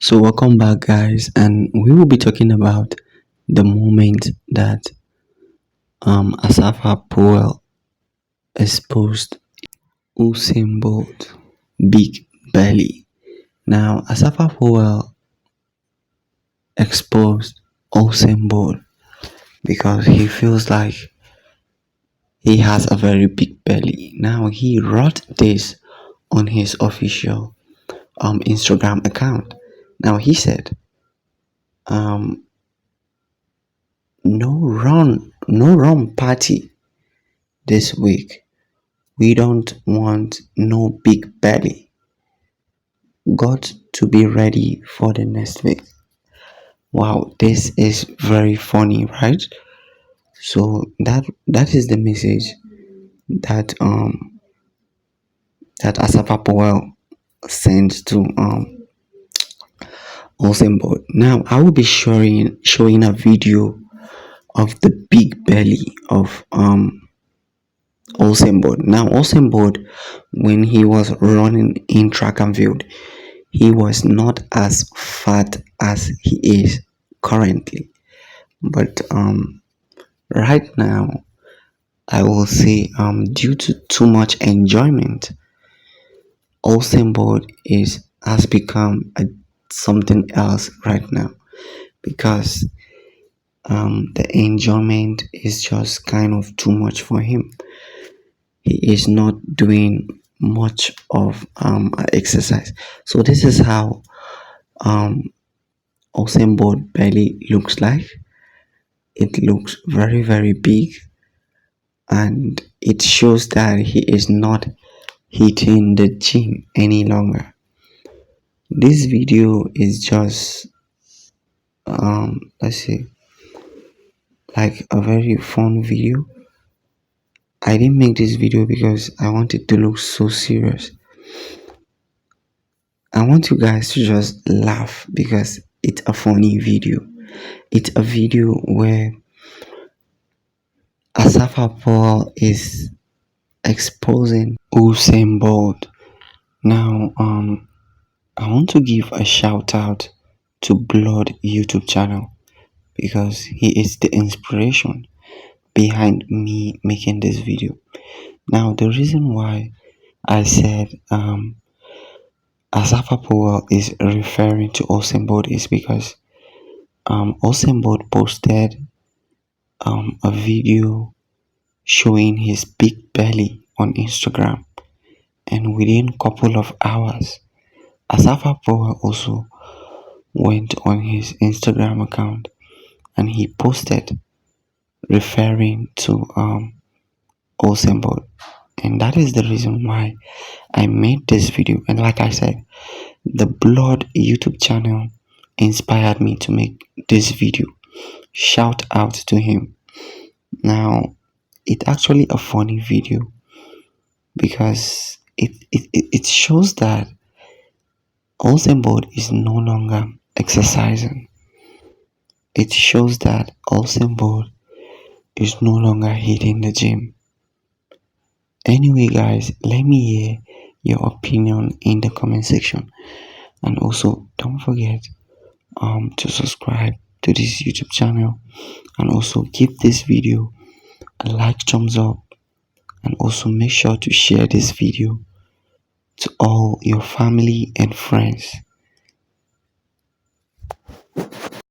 So, welcome back, guys, and we will be talking about the moment that Asafa Powell exposed Usain Bolt big belly. Now, Asafa Powell exposed Usain Bolt because he feels like he has a very big belly. Now, he wrote this on his official Instagram account. Now, he said, um, no run party this week. We don't want no big belly. Got to be ready for the next week. Wow, this is very funny, right? So that is the message that that Asafa Powell sent to Usain Bolt. Now I will be showing a video of the big belly of Usain Bolt. Now Usain Bolt, when he was running in track and field, he was not as fat as he is currently. But right now, I will say due to too much enjoyment, Usain Bolt is has become something else right now because the enjoyment is just kind of too much for him. He is not doing much of exercise. So this is how um, Usain Bolt belly looks like. It looks very big, and it shows that he is not hitting the gym any longer. This video is just let's say like a very fun video. I didn't make this video because I want it to look so serious. I want you guys to just laugh because it's a funny video. It's a video where Asafa Paul is exposing Usain Bolt. Now, I want to give a shout out to Blood YouTube channel because he is the inspiration behind me making this video. Now, the reason why I said Asafa Powell is referring to Usain Bolt is because Usain Bolt posted a video showing his big belly on Instagram, and within a couple of hours, Asafa Powell also went on his Instagram account and he posted referring to Usain Bolt. And that is the reason why I made this video. And like I said, the Blood YouTube channel inspired me to make this video. Shout out to him. Now, it's actually a funny video because it shows that Usain Bolt is no longer exercising. It shows that Usain Bolt is no longer hitting the gym. Anyway, guys, let me hear your opinion in the comment section, and also don't forget to subscribe to this YouTube channel, and also give this video a like, thumbs up, and also make sure to share this video to all your family and friends.